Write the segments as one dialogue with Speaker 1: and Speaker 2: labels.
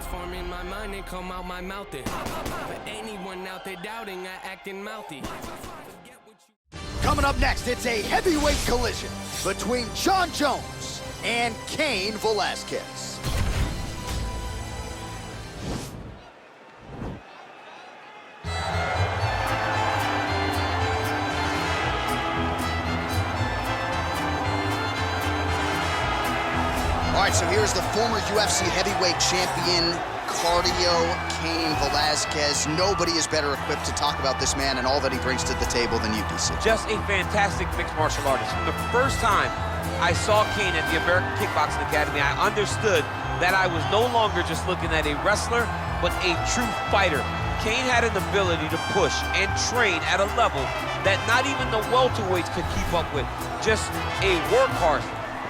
Speaker 1: form in my mind and come out my mouth it. For anyone out there doubting, I acting mouthy.
Speaker 2: Coming up next, it's a heavyweight collision between Jon Jones and Cain Velasquez. All right, so here's the former UFC heavyweight champion, cardio, Cain Velasquez. Nobody is better equipped to talk about this man and all that he brings to the table than you, DC.
Speaker 3: Just a fantastic mixed martial artist. From the first time I saw Cain at the American Kickboxing Academy, I understood that I was no longer just looking at a wrestler, but a true fighter. Cain had an ability to push and train at a level that not even the welterweights could keep up with. Just a workhorse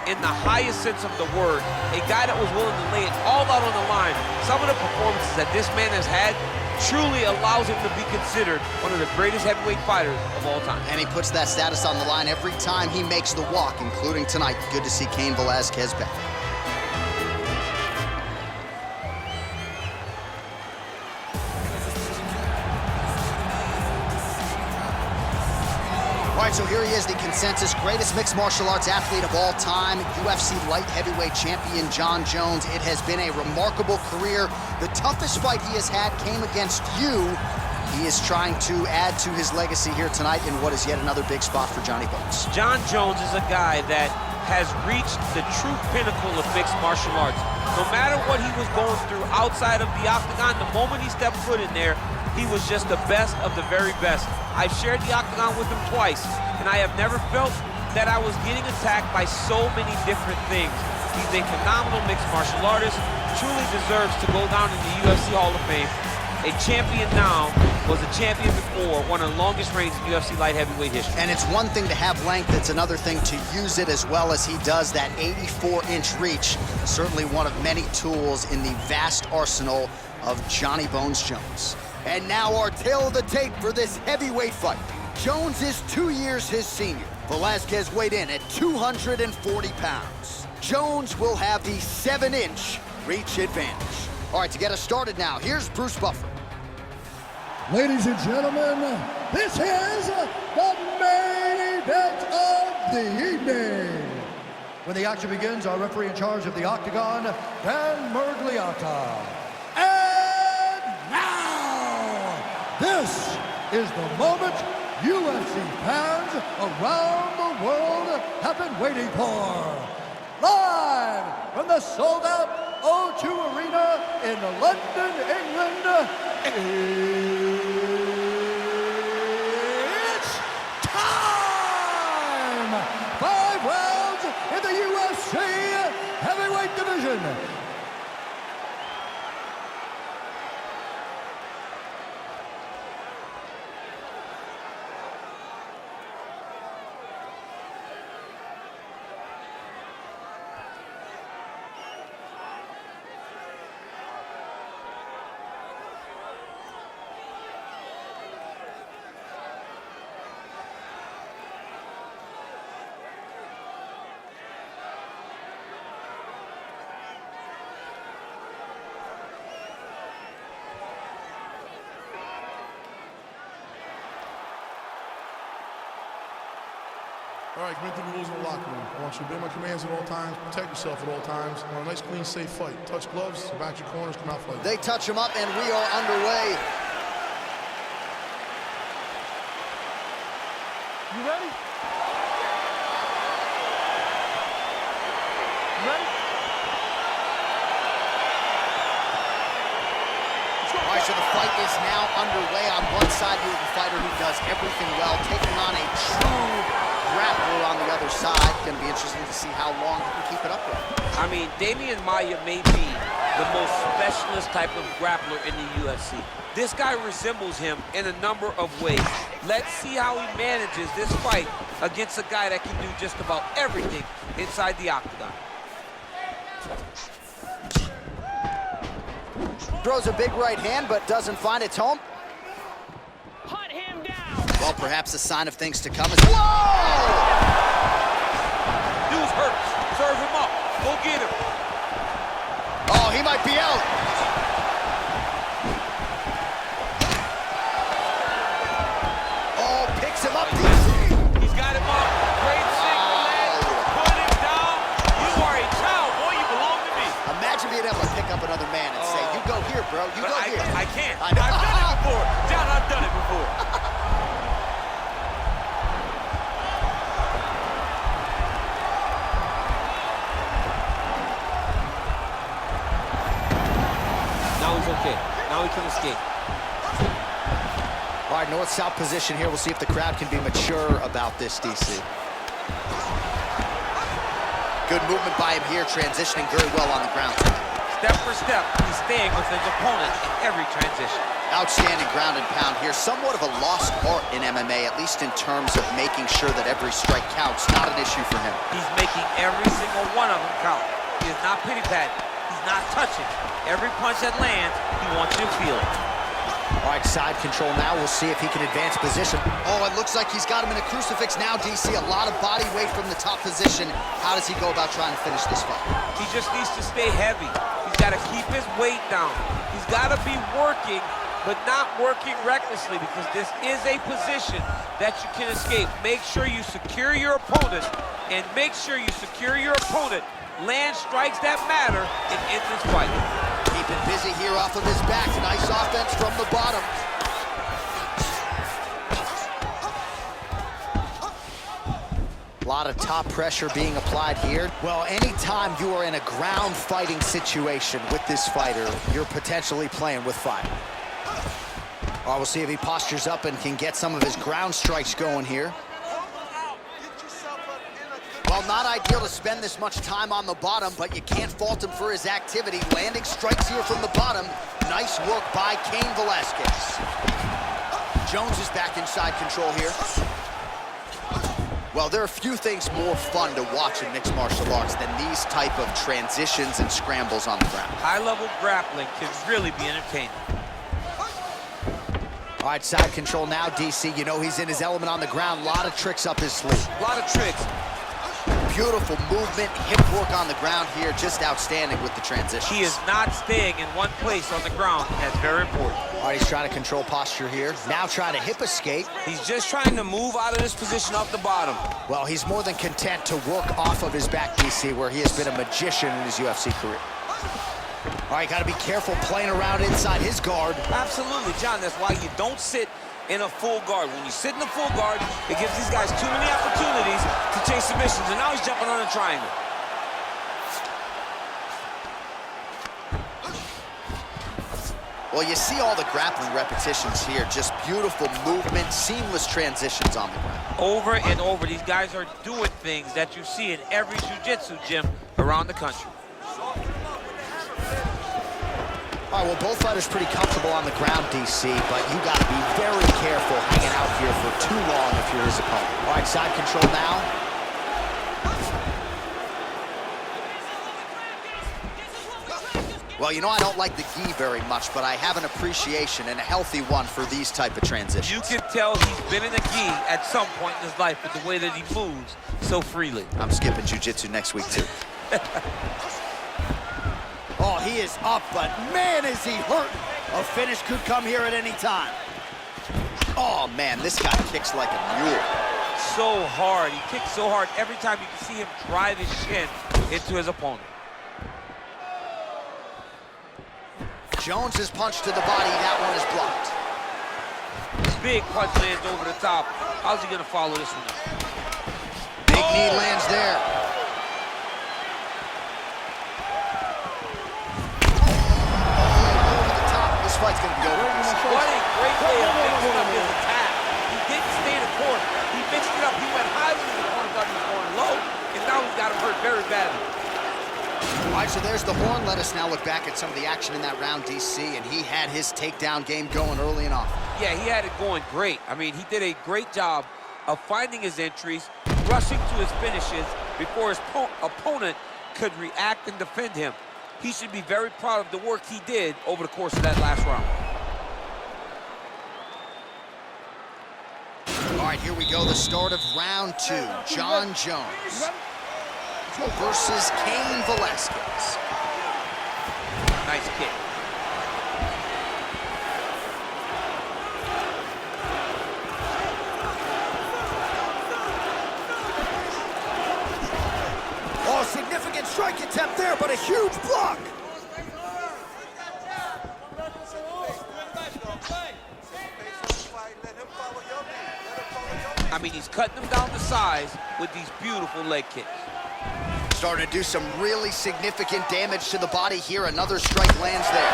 Speaker 3: in the highest sense of the word, a guy that was willing to lay it all out on the line. Some of the performances that this man has had truly allows him to be considered one of the greatest heavyweight fighters of all time.
Speaker 2: And he puts that status on the line every time he makes the walk, including tonight. Good to see Cain Velasquez back. All right, so here he is, the consensus greatest mixed martial arts athlete of all time, UFC light heavyweight champion Jon Jones. It has been a remarkable career. The toughest fight he has had came against you. He is trying to add to his legacy here tonight in what is yet another big spot for Johnny Bones.
Speaker 3: Jon Jones is a guy that has reached the true pinnacle of mixed martial arts. No matter what he was going through outside of the octagon, the moment he stepped foot in there, he was just the best of the very best. I've shared the octagon with him twice, and I have never felt that I was getting attacked by so many different things. He's a phenomenal mixed martial artist, truly deserves to go down in the UFC Hall of Fame. A champion now, was a champion before, one of the longest reigns in UFC light heavyweight history.
Speaker 2: And it's one thing to have length, it's another thing to use it as well as he does. That 84-inch reach, certainly one of many tools in the vast arsenal of Johnny Bones Jones. And now our tale of the tape for this heavyweight fight. Jones is 2 years his senior. Velasquez weighed in at 240 pounds. Jones will have the 7-inch reach advantage. All right, to get us started now, here's Bruce Buffer.
Speaker 4: Ladies and gentlemen, this is the main event of the evening. When the action begins, our referee in charge of the octagon, Dan Murgliata. And now, this is the moment UFC fans around the world have been waiting for. Live from the sold-out O2 Arena in London, England, it's time! 5 rounds in the UFC Heavyweight Division.
Speaker 5: All right, commit to the rules in the locker room. I want you to obey my commands at all times, protect yourself at all times. I want a nice, clean, safe fight. Touch gloves, back your corners, come out fighting.
Speaker 2: They touch him up, and we are underway.
Speaker 6: You ready? You ready?
Speaker 2: All right, so the fight is now underway. On one side, you have a fighter who does everything well, taking on a true grappler on the other side. Going to be interesting to see how long he can keep it up with.
Speaker 3: I mean, Damian Maia may be the most specialist type of grappler in the UFC. This guy resembles him in a number of ways. Let's see how he manages this fight against a guy that can do just about everything inside the octagon.
Speaker 2: Throws a big right hand, but doesn't find its home.
Speaker 6: Hunt him down.
Speaker 2: Well, perhaps a sign of things to come. Whoa!
Speaker 3: Dude's hurt. Serve him up. Go get him.
Speaker 2: Oh, he might be out. being able to pick up another man and say, you go here, bro, you go here.
Speaker 3: I can't.
Speaker 2: I know.
Speaker 3: I've done it before. John, I've done it before.
Speaker 7: Now he's okay. Now he can escape.
Speaker 2: All right, north-south position here. We'll see if the crowd can be mature about this, DC. Good movement by him here, transitioning very well on the ground.
Speaker 3: Step for step, he's staying with his opponent in every transition.
Speaker 2: Outstanding ground and pound here. Somewhat of a lost art in MMA, at least in terms of making sure that every strike counts. Not an issue for him.
Speaker 3: He's making every single one of them count. He is not pity-patting. He's not touching. Every punch that lands, he wants you to feel it.
Speaker 2: All right, side control now. We'll see if he can advance position. Oh, it looks like he's got him in a crucifix now, DC. A lot of body weight from the top position. How does he go about trying to finish this fight?
Speaker 3: He just needs to stay heavy. He's got to keep his weight down. He's got to be working, but not working recklessly, because this is a position that you can escape. Make sure you secure your opponent, and make sure you secure your opponent. Land strikes that matter and end this fight.
Speaker 2: Keeping busy here off of his back. Nice offense from the bottom. A lot of top pressure being applied here. Well, anytime you are in a ground fighting situation with this fighter, you're potentially playing with fire. All right, we'll see if he postures up and can get some of his ground strikes going here. Well, not ideal to spend this much time on the bottom, but you can't fault him for his activity. Landing strikes here from the bottom. Nice work by Cain Velasquez. Jones is back inside control here. Well, there are few things more fun to watch in mixed martial arts than these type of transitions and scrambles on the ground.
Speaker 3: High-level grappling can really be entertaining.
Speaker 2: All right, side control now, DC. You know he's in his element on the ground. A lot of tricks up his sleeve.
Speaker 3: A lot of tricks.
Speaker 2: Beautiful movement, hip work on the ground here. Just outstanding with the transition.
Speaker 3: He is not staying in one place on the ground. That's very important.
Speaker 2: All right, he's trying to control posture here. Now trying to hip escape.
Speaker 7: He's just trying to move out of this position off the bottom.
Speaker 2: Well, he's more than content to work off of his back, DC, where he has been a magician in his UFC career. All right, got to be careful playing around inside his guard.
Speaker 7: Absolutely, John. That's why you don't sit in a full guard. When you sit in a full guard, it gives these guys too many opportunities to chase submissions, and now he's jumping on a triangle.
Speaker 2: Well, you see all the grappling repetitions here. Just beautiful movement, seamless transitions on the ground.
Speaker 3: Over and over, these guys are doing things that you see in every jiu-jitsu gym around the country.
Speaker 2: All right, well, both fighters pretty comfortable on the ground, DC, but you got to be very careful hanging out here for too long if you're his opponent. All right, side control now. Well, you know I don't like the gi very much, but I have an appreciation and a healthy one for these type of transitions.
Speaker 3: You can tell he's been in a gi at some point in his life with the way that he moves so freely.
Speaker 2: I'm skipping jiu-jitsu next week, too. Oh, he is up, but man, is he hurt. A finish could come here at any time. Oh, man, this guy kicks like a mule.
Speaker 3: So hard. He kicks so hard every time you can see him drive his shin into his opponent.
Speaker 2: Jones's punch to the body, that one is blocked.
Speaker 3: Big punch lands over the top. How's he gonna follow this one up?
Speaker 2: Big knee lands there. Over the top, this fight's gonna be over.
Speaker 3: What a great way of mixing up his attack. He didn't stay in the corner. He mixed it up. He went high when the corner thought he was going low, and now he's got him hurt very badly.
Speaker 2: All right, so there's the horn. Let us now look back at some of the action in that round, DC, and he had his takedown game going early and often.
Speaker 3: Yeah, he had it going great. I mean, he did a great job of finding his entries, rushing to his finishes before his opponent could react and defend him. He should be very proud of the work he did over the course of that last round.
Speaker 2: All right, here we go, the start of round 2. Jon Jones versus Cain Velasquez.
Speaker 3: Nice kick.
Speaker 2: Oh, significant strike attempt there, but a huge block.
Speaker 3: mean, he's cutting them down to size with these beautiful leg kicks.
Speaker 2: Starting to do some really significant damage to the body here. Another strike lands there.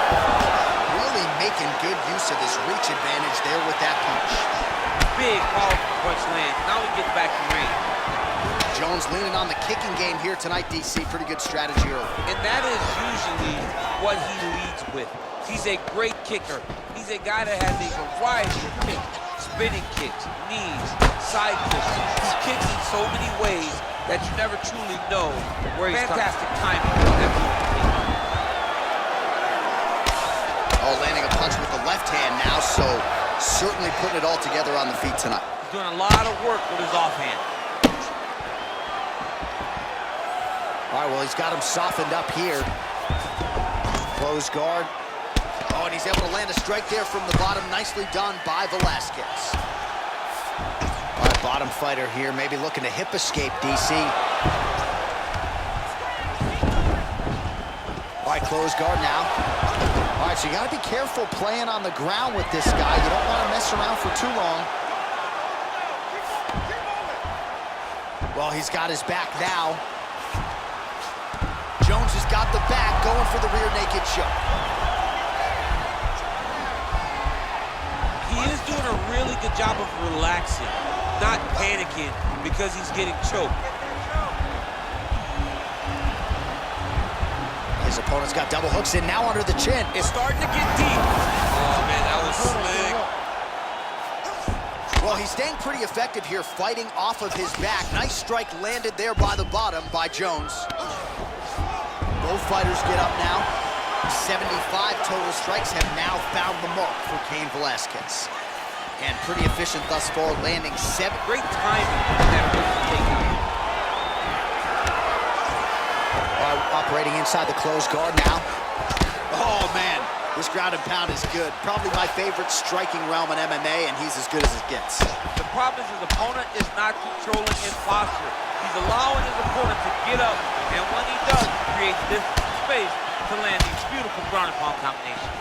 Speaker 2: Really making good use of his reach advantage there with that punch.
Speaker 3: Big, powerful punch lands. Now he gets back to range.
Speaker 2: Jones leaning on the kicking game here tonight, DC. Pretty good strategy early.
Speaker 3: And that is usually what he leads with. He's a great kicker. He's a guy that has a variety of kicks. Spinning kicks, knees, side kicks. He kicks in so many ways that you never truly know where he's fantastic timing on that move.
Speaker 2: Oh, landing a punch with the left hand now, so certainly putting it all together on the feet tonight.
Speaker 3: He's doing a lot of work with his offhand.
Speaker 2: All right, well, he's got him softened up here. Close guard. Oh, and he's able to land a strike there from the bottom. Nicely done by Velasquez. All right, bottom fighter here, maybe looking to hip escape, DC. All right, close guard now. All right, so you got to be careful playing on the ground with this guy. You don't want to mess around for too long. Well, he's got his back now. Jones has got the back, going for the rear naked choke.
Speaker 3: He is doing a really good job of relaxing, not panicking because he's getting choked.
Speaker 2: His opponent's got double hooks in now under the chin.
Speaker 3: It's starting to get deep. Oh, man, that was slick.
Speaker 2: Well, he's staying pretty effective here, fighting off of his back. Nice strike landed there by the bottom by Jones. Both fighters get up now. 75 total strikes have now found the mark for Cain Velasquez. And pretty efficient thus far, landing 7.
Speaker 3: Great timing on that taking.
Speaker 2: Operating inside the closed guard now. Oh, man, this ground and pound is good. Probably my favorite striking realm in MMA, and he's as good as it gets.
Speaker 3: The problem is his opponent is not controlling his posture. He's allowing his opponent to get up, and when he does, he creates this space to land these beautiful ground and pound combinations.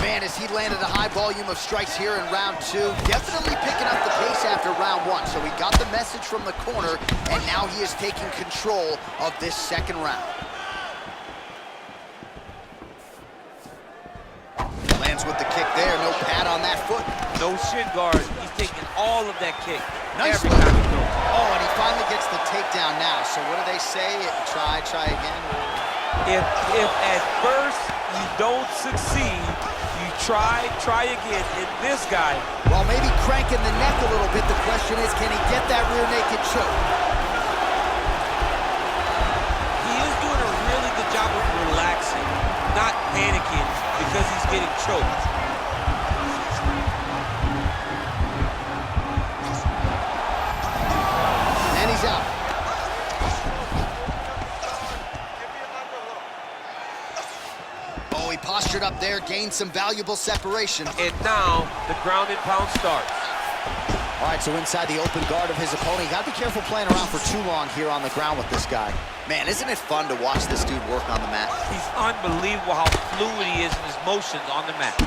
Speaker 2: Man, as he landed a high volume of strikes here in round 2, definitely picking up the pace after round 1. So he got the message from the corner, and now he is taking control of this second round. Lands with the kick there, no pad on that foot.
Speaker 3: No shin guard. He's taking all of that kick.
Speaker 2: Nice
Speaker 3: every
Speaker 2: look.
Speaker 3: time he goes.
Speaker 2: Oh, and he finally gets the takedown now. So what do they say? Try again?
Speaker 3: If at first you don't succeed, you try again. And this guy,
Speaker 2: Well, maybe cranking the neck a little bit. The question is, can he get that rear naked choke?
Speaker 3: he is doing a really good job of relaxing, not panicking because he's getting choked.
Speaker 2: And he's out. Oh, he postured up there, gained some valuable separation.
Speaker 3: And now the ground and pound starts.
Speaker 2: All right, so inside the open guard of his opponent, you got to be careful playing around for too long here on the ground with this guy. Man, isn't it fun to watch this dude work on the mat?
Speaker 3: He's unbelievable how fluid he is in his motions on the mat.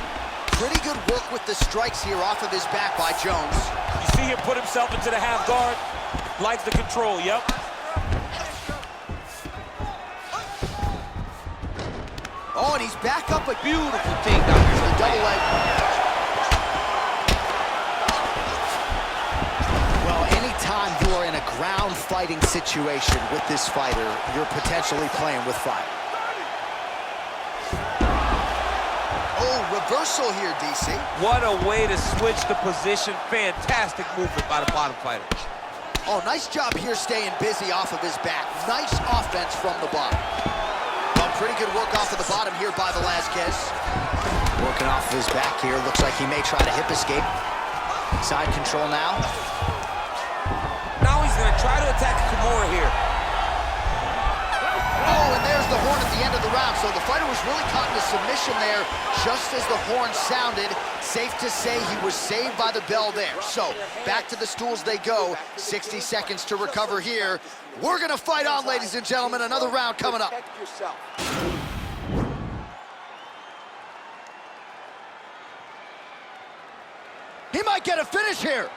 Speaker 2: Pretty good work with the strikes here off of his back by Jones.
Speaker 6: You see him put himself into the half guard? Likes the control, yep.
Speaker 2: Oh, and he's back up a
Speaker 3: Beautiful takedown here.
Speaker 2: the double leg. Well, anytime you are in a ground fighting situation with this fighter, you're potentially playing with fire. Oh, reversal here, DC.
Speaker 3: What a way to switch the position. Fantastic movement by the bottom fighter.
Speaker 2: Oh, nice job here staying busy off of his back. Nice offense from the bottom. Well, pretty good work off of the bottom here by Velasquez. Working off of his back here. Looks like he may try to hip escape. Side control now.
Speaker 3: Now he's going to try to attack Kimura here.
Speaker 2: Oh, and there's the horn at the end of the round. So the fighter was really caught in a submission there just as the horn sounded. Safe to say he was saved by the bell there. So back to the stools they go. 60 seconds to recover here. We're going to fight on, ladies and gentlemen. Another round coming up. He might get a finish here.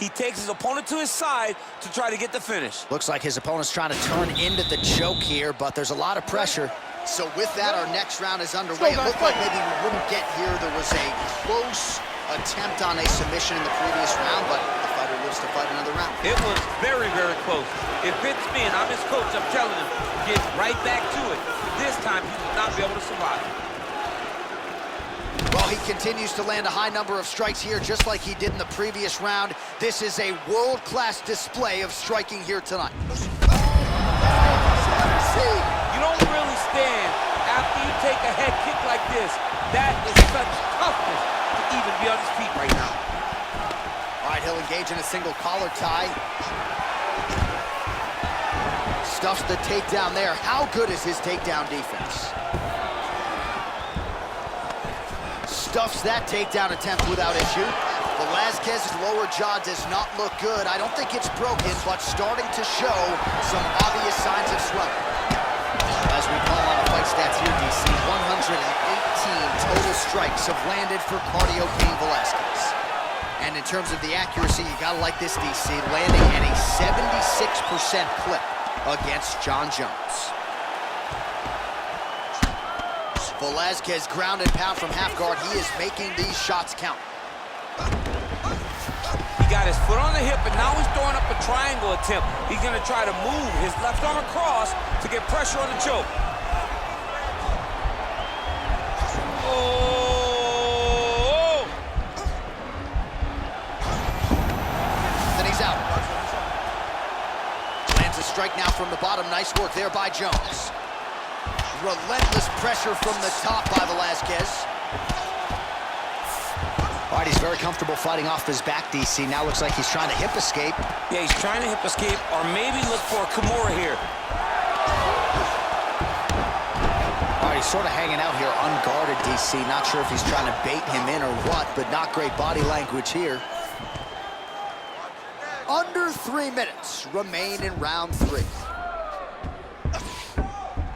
Speaker 7: he takes his opponent to his side to try to get the finish.
Speaker 2: Looks like his opponent's trying to turn into the choke here, but there's a lot of pressure. So with that, our next round is underway. It looked like maybe we wouldn't get here. There was a close attempt on a submission in the previous round, but the fighter lives to fight another round.
Speaker 7: It was very, very close. If it's me and I'm his coach, I'm telling him, get right back to it. This time, he will not be able to survive.
Speaker 2: Well, he continues to land a high number of strikes here, just like he did in the previous round. This is a world-class display of striking here tonight.
Speaker 7: You don't really stand after you take a head kick like this. That is such toughness to even be on his feet right now.
Speaker 2: All right, he'll engage in a single collar tie. Stuffs the takedown there. How good is his takedown defense? Stuffs that takedown attempt without issue. Velasquez's lower jaw does not look good. I don't think it's broken, but starting to show some obvious signs of swelling. As we call on the fight stats here, DC, 118 total strikes have landed for Cardio King Velasquez. And in terms of the accuracy, you gotta like this, DC, landing at a 76% clip against John Jones. Velasquez ground and pound from half guard. He is making these shots count.
Speaker 7: He got his foot on the hip, and now he's throwing up a triangle attempt. He's gonna try to move his left arm across to get pressure on the choke. Oh!
Speaker 2: Then he's out. Lands a strike now from the bottom. Nice work there by Jones. Relentless pressure from the top by Velasquez. All right, he's very comfortable fighting off his back, DC. Now looks like he's trying to hip escape.
Speaker 7: Yeah, he's trying to hip escape, or maybe look for a Kimura here.
Speaker 2: All right, he's sort of hanging out here unguarded, DC. Not sure if he's trying to bait him in or what, but not great body language here. Under 3 minutes remain in round 3.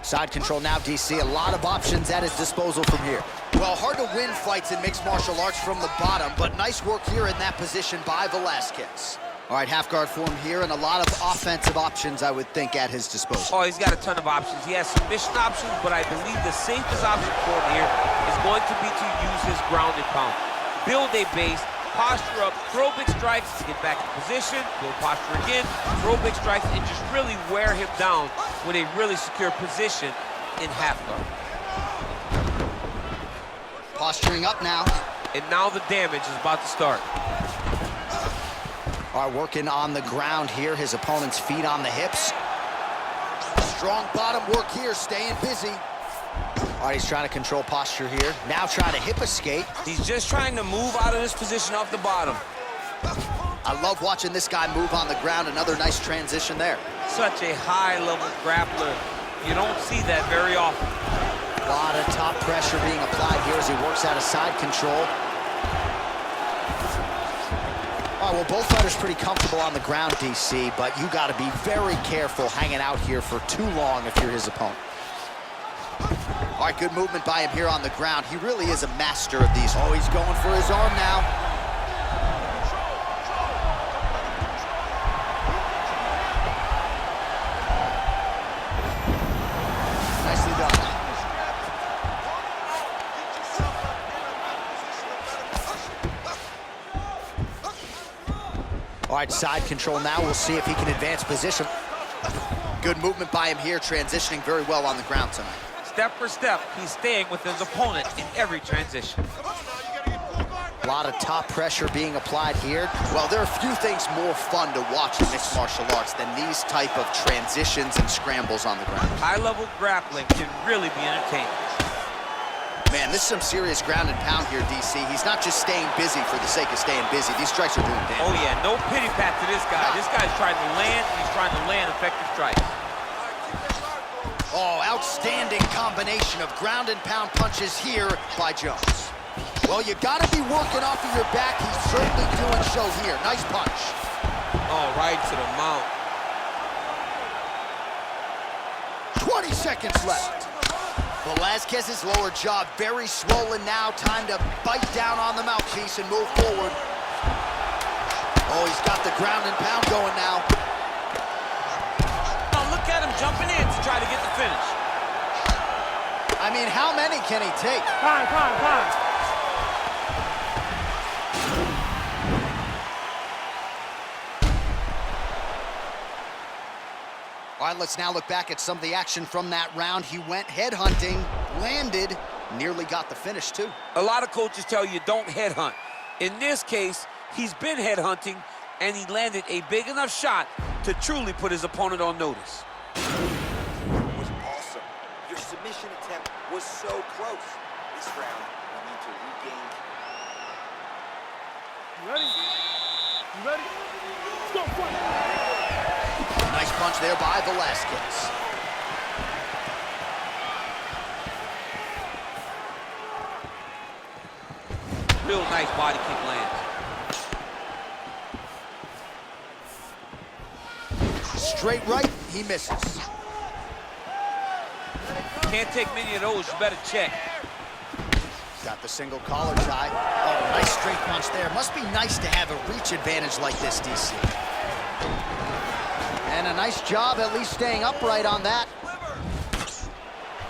Speaker 2: Side control now, DC. A lot of options at his disposal from here. Well, hard to win fights in mixed martial arts from the bottom, but nice work here in that position by Velasquez. All right, half guard form here, and a lot of offensive options, I would think, at his disposal.
Speaker 7: Oh, he's got a ton of options. He has submission options, but I believe the safest option for him here is going to be to use his ground and pound. Build a base, posture up, throw big strikes to get back in position, build posture again, throw big strikes, and just really wear him down with a really secure position in half guard.
Speaker 2: Posturing up now.
Speaker 7: And now the damage is about to start.
Speaker 2: All right, working on the ground here. His opponent's feet on the hips. Strong bottom work here, staying busy. All right, he's trying to control posture here. Now trying to hip escape.
Speaker 7: He's just trying to move out of this position off the bottom.
Speaker 2: I love watching this guy move on the ground. Another nice transition there.
Speaker 7: Such a high-level grappler. You don't see that very often.
Speaker 2: A lot of top pressure being applied here as he works out of side control. All right, well, both fighters pretty comfortable on the ground, DC, but you got to be very careful hanging out here for too long if you're his opponent. All right, good movement by him here on the ground. He really is a master of these. Oh, he's going for his arm now. Nicely done. All right, side control now. We'll see if he can advance position. Good movement by him here, transitioning very well on the ground tonight.
Speaker 7: Step for step, he's staying with his opponent in every transition.
Speaker 2: A lot of top pressure being applied here. Well, there are few things more fun to watch in mixed martial arts than these type of transitions and scrambles on the ground.
Speaker 7: High-level grappling can really be entertaining.
Speaker 2: Man, this is some serious ground and pound here, DC. He's not just staying busy for the sake of staying busy. These strikes are doing damage.
Speaker 7: Oh, yeah, no pity pat to this guy. This guy's trying to land, and he's trying to land effective strikes.
Speaker 2: Oh, outstanding combination of ground and pound punches here by Jones. Well, you gotta be working off of your back. He's certainly doing so here. Nice punch.
Speaker 7: Oh, right to the mount.
Speaker 2: 20 seconds left. Velasquez's lower jaw very swollen now. Time to bite down on the mouthpiece and move forward. Oh, he's got the ground and pound going now.
Speaker 7: Now look at him jumping in to try to get the finish.
Speaker 2: I mean, how many can he take?
Speaker 6: Time.
Speaker 2: All right, let's now look back at some of the action from that round. He went headhunting, landed, nearly got the finish, too.
Speaker 7: A lot of coaches tell you don't headhunt. In this case, he's been headhunting, and he landed a big enough shot to truly put his opponent on notice.
Speaker 8: Was awesome. Your submission attempt was so close. This round, we need to regain.
Speaker 6: You ready? Let's go, fight!
Speaker 2: Nice punch there by Velasquez.
Speaker 7: Real nice body kick lands.
Speaker 2: Straight right, he misses.
Speaker 7: Can't take many of those, you better check.
Speaker 2: Got the single collar tie. Oh, nice straight punch there. Must be nice to have a reach advantage like this, DC. And a nice job at least staying upright on that.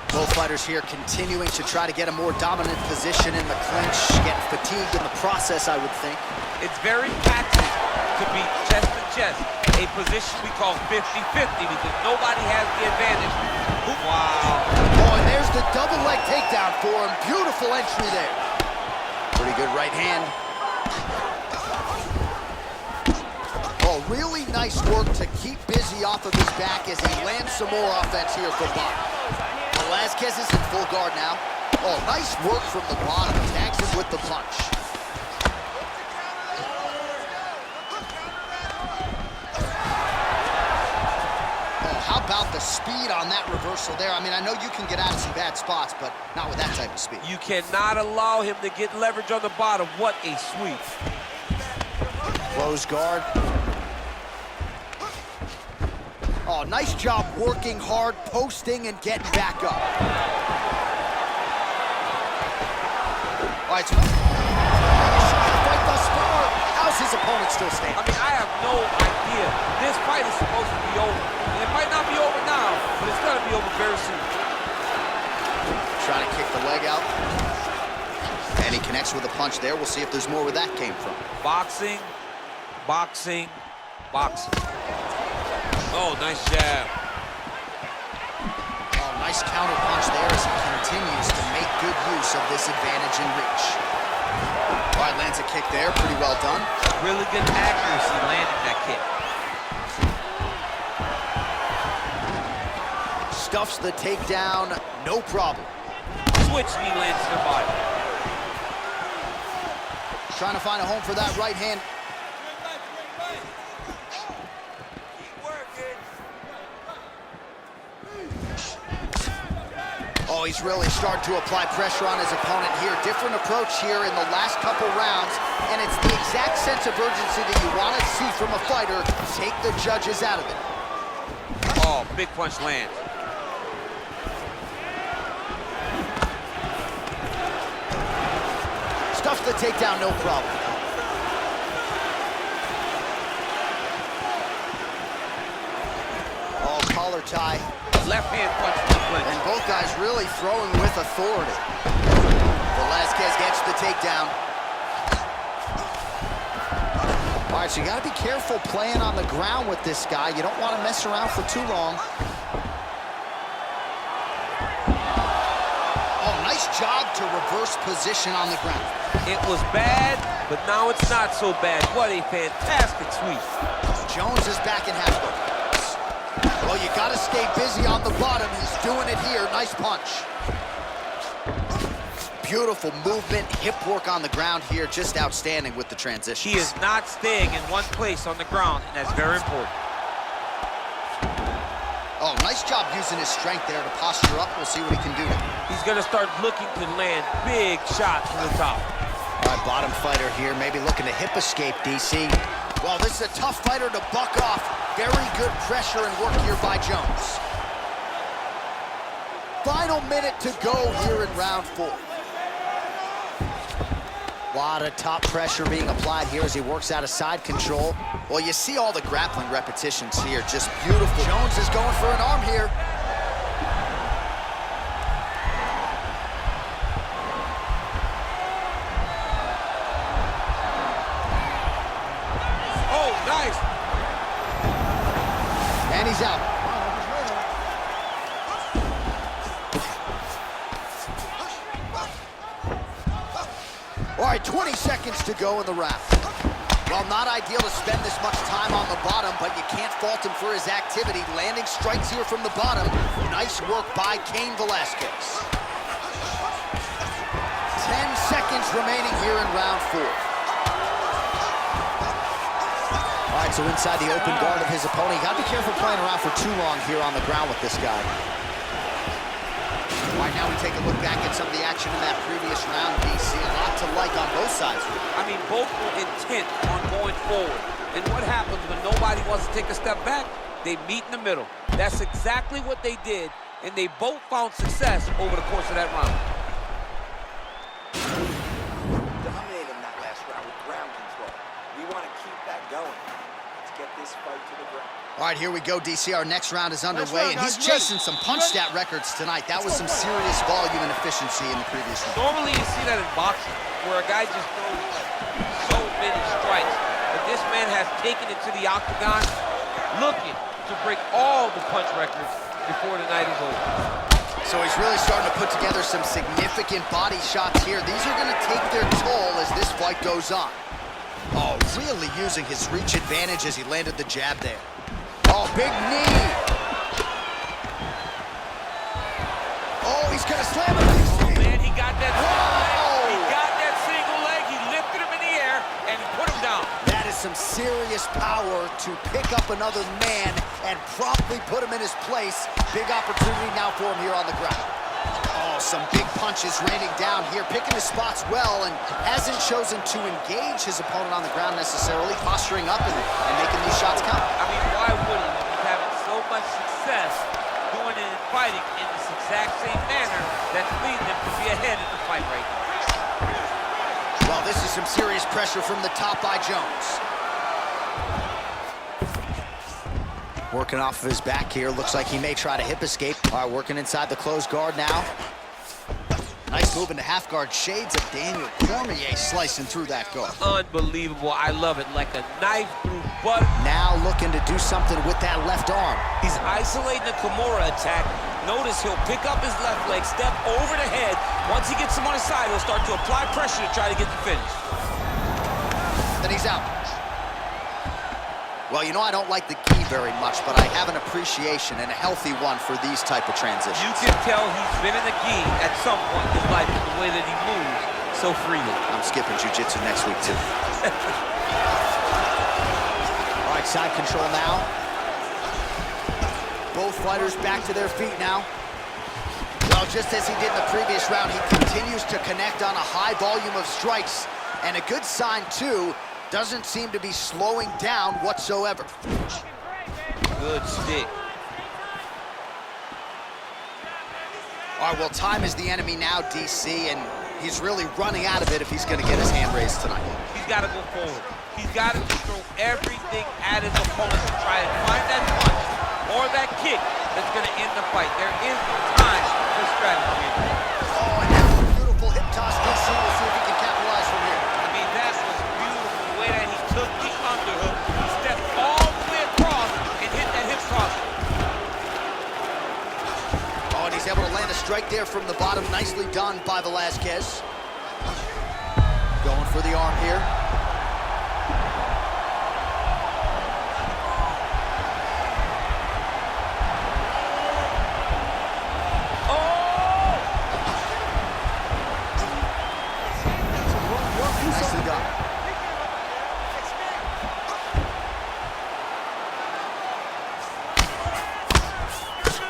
Speaker 2: Both fighters here continuing to try to get a more dominant position in the clinch. Getting fatigued in the process, I would think.
Speaker 7: It's very taxing to be chest to chest, a position we call 50-50 because nobody has the advantage. Wow.
Speaker 2: Oh, and there's the double leg takedown for him. Beautiful entry there. Pretty good right hand. Oh, really nice work to keep busy off of his back as he lands some more offense here from bottom. Velasquez is in full guard now. Oh, nice work from the bottom. Tags him with the punch. Oh, how about the speed on that reversal there? I mean, I know you can get out of some bad spots, but not with that type of speed.
Speaker 7: You cannot allow him to get leverage on the bottom. What a sweep.
Speaker 2: Close guard. Oh, nice job working hard, posting, and getting back up. All right, so fight thus far. How's his opponent still standing?
Speaker 7: I mean, I have no idea. This fight is supposed to be over. And it might not be over now, but it's going to be over very soon.
Speaker 2: Trying to kick the leg out. And he connects with a punch there. We'll see if there's more where that came from.
Speaker 7: Boxing, boxing, boxing. Oh, nice jab.
Speaker 2: Oh, nice counter punch there as he continues to make good use of this advantage in reach. All right, lands a kick there. Pretty well done.
Speaker 7: Really good accuracy landing that kick.
Speaker 2: Stuffs the takedown, no problem.
Speaker 7: Switch knee lands to the body.
Speaker 2: Trying to find a home for that right hand. Oh, he's really starting to apply pressure on his opponent here. Different approach here in the last couple rounds, and it's the exact sense of urgency that you want to see from a fighter. Take the judges out of it.
Speaker 7: Oh, big punch lands.
Speaker 2: Stuffs the takedown, no problem. Oh, collar tie.
Speaker 7: Left hand punch to the clinch.
Speaker 2: And both guys really throwing with authority. Velasquez gets the takedown. All right, so you got to be careful playing on the ground with this guy. You don't want to mess around for too long. Oh, nice job to reverse position on the ground.
Speaker 7: It was bad, but now it's not so bad. What a fantastic sweep.
Speaker 2: Jones is back in half guard. Well, you got to stay busy on the bottom. He's doing it here. Nice punch. Beautiful movement, hip work on the ground here. Just outstanding with the transition.
Speaker 7: He is not staying in one place on the ground, and that's very important.
Speaker 2: Oh, nice job using his strength there to posture up. We'll see what he can do.
Speaker 7: He's going to start looking to land big shots from the top.
Speaker 2: All right, bottom fighter here, maybe looking to hip escape, DC. Well, this is a tough fighter to buck off. Very good pressure and work here by Jones. Final minute to go here in round 4. A lot of top pressure being applied here as he works out of side control. Well, you see all the grappling repetitions here, just beautiful. Jones is going for an arm here.
Speaker 3: Oh, nice.
Speaker 2: And he's out. All right, 20 seconds to go in the round. Well, not ideal to spend this much time on the bottom, but you can't fault him for his activity. Landing strikes here from the bottom. Nice work by Cain Velasquez. 10 seconds remaining here in round 4. All right, so inside the open guard of his opponent. You gotta be careful playing around for too long here on the ground with this guy. All right, now we take a look back at some of the action in that previous round, DC. A lot to like on both sides.
Speaker 3: I mean, both were intent on going forward. And what happens when nobody wants to take a step back? They meet in the middle. That's exactly what they did, and they both found success over the course of that round.
Speaker 8: Dominated in that last round with ground control. We want to keep that going. Let's get this fight to the ground.
Speaker 2: All right, here we go, DC. Our next round is underway, and he's chasing some punch stat records tonight. That was some serious volume and efficiency in the previous round.
Speaker 3: Normally you see that in boxing, where a guy just throws so many strikes. But this man has taken it to the octagon, looking to break all the punch records before the night is over.
Speaker 2: So he's really starting to put together some significant body shots here. These are going to take their toll as this fight goes on. Oh, really using his reach advantage as he landed the jab there. Oh, big knee. Oh, he's gonna slam him.
Speaker 3: Oh, man, he got that single leg. He got that single leg. He lifted him in the air, and he put him down.
Speaker 2: That is some serious power to pick up another man and promptly put him in his place. Big opportunity now for him here on the ground. Oh, some big punches raining down here, picking his spots well, and hasn't chosen to engage his opponent on the ground necessarily, posturing up and making these shots count.
Speaker 3: I mean, why would he? He's having so much success doing it and fighting in this exact same manner that's leading him to be ahead in the fight right now.
Speaker 2: Well, this is some serious pressure from the top by Jones. Working off of his back here. Looks like he may try to hip escape. All right, working inside the closed guard now. Nice move into half guard. Shades of Daniel Cormier slicing through that guard.
Speaker 3: Unbelievable. I love it. Like a knife through butter.
Speaker 2: Now looking to do something with that left arm.
Speaker 3: He's isolating the Kimura attack. Notice he'll pick up his left leg, step over the head. Once he gets him on his side, he'll start to apply pressure to try to get the finish.
Speaker 2: Then he's out. Well, you know I don't like the gi very much, but I have an appreciation and a healthy one for these type of transitions.
Speaker 3: You can tell he's been in the gi at some point in his life, the way that he moves so freely.
Speaker 2: I'm skipping jiu-jitsu next week, too. All right, side control now. Both fighters back to their feet now. Well, just as he did in the previous round, he continues to connect on a high volume of strikes. And a good sign, too, doesn't seem to be slowing down whatsoever.
Speaker 3: Good stick.
Speaker 2: All right, well, time is the enemy now, DC, and he's really running out of it if he's going to get his hand raised tonight.
Speaker 3: He's got to go forward. He's got to throw everything at his opponent to try and find that punch or that kick that's going to end the fight. There is no time for strategy.
Speaker 2: Oh, and now a beautiful hip toss, DC. We'll see if he can capitalize from here.
Speaker 3: I mean, that was beautiful, the way that he took the underhook. He stepped all the way across and hit that hip toss.
Speaker 2: Oh, and he's able to land a strike there from the bottom. Nicely done by Velasquez. Going for the arm here. Nicely done.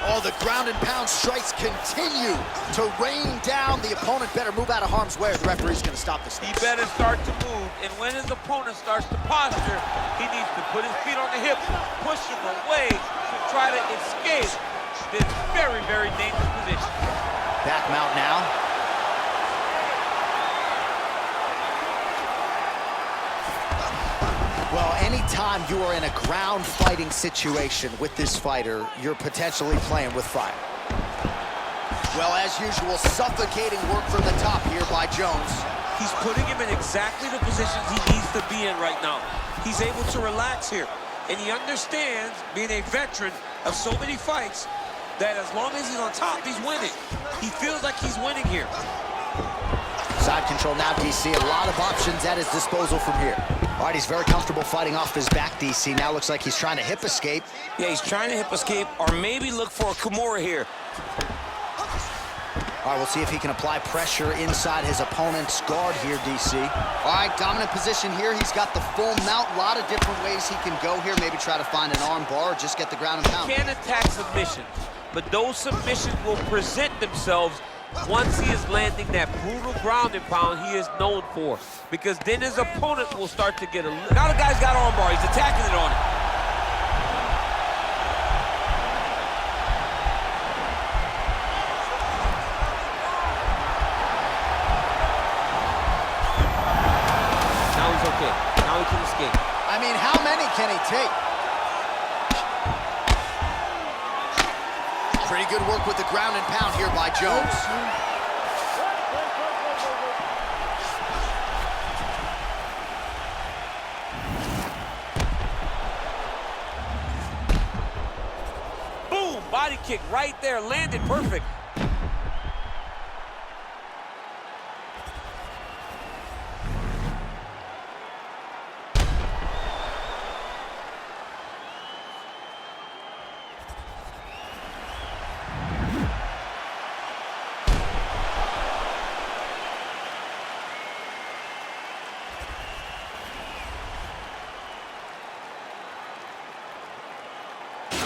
Speaker 2: Oh, the ground and pound strikes continue to rain down. The opponent better move out of harm's way or the referee's going to stop this.
Speaker 3: He better start to move, and when his opponent starts to posture, he needs to put his feet on the hips, push him away to try to escape this very, very dangerous position.
Speaker 2: Back mount now. Anytime you are in a ground fighting situation with this fighter, you're potentially playing with fire. Well, as usual, suffocating work from the top here by Jones.
Speaker 6: He's putting him in exactly the positions he needs to be in right now. He's able to relax here. And he understands, being a veteran of so many fights, that as long as he's on top, he's winning. He feels like he's winning here.
Speaker 2: Side control now, DC. A lot of options at his disposal from here. All right, he's very comfortable fighting off his back, DC. Now looks like he's trying to hip escape.
Speaker 6: Yeah, he's trying to hip escape or maybe look for a Kimura here.
Speaker 2: All right, we'll see if he can apply pressure inside his opponent's guard here, DC. All right, dominant position here. He's got the full mount. A lot of different ways he can go here. Maybe try to find an arm bar or just get the ground and pound.
Speaker 3: He can attack submissions, but those submissions will present themselves once he is landing that brutal ground and pound he is known for. Because then his opponent will start to get a...
Speaker 6: Now the guy's got arm bar. He's attacking it on him.
Speaker 3: Now he can escape.
Speaker 2: I mean, how many can he take? Pretty good work with the ground and pound here by Jones.
Speaker 6: Boom! Body kick right there. Landed perfect.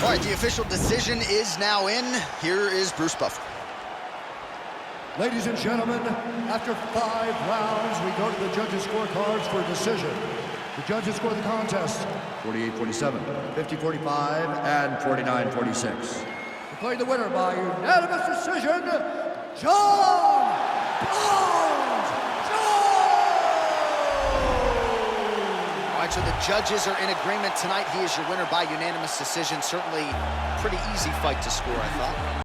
Speaker 2: All right, the official decision is now in. Here is Bruce Buffer.
Speaker 4: Ladies and gentlemen, after 5 rounds, we go to the judges' scorecards for decision. The judges score the contest 48-47, 50-45, and 49-46. Declaring the winner by unanimous decision, John Bones
Speaker 2: All right, so the judges are in agreement tonight. He is your winner by unanimous decision. Certainly pretty easy fight to score, I thought.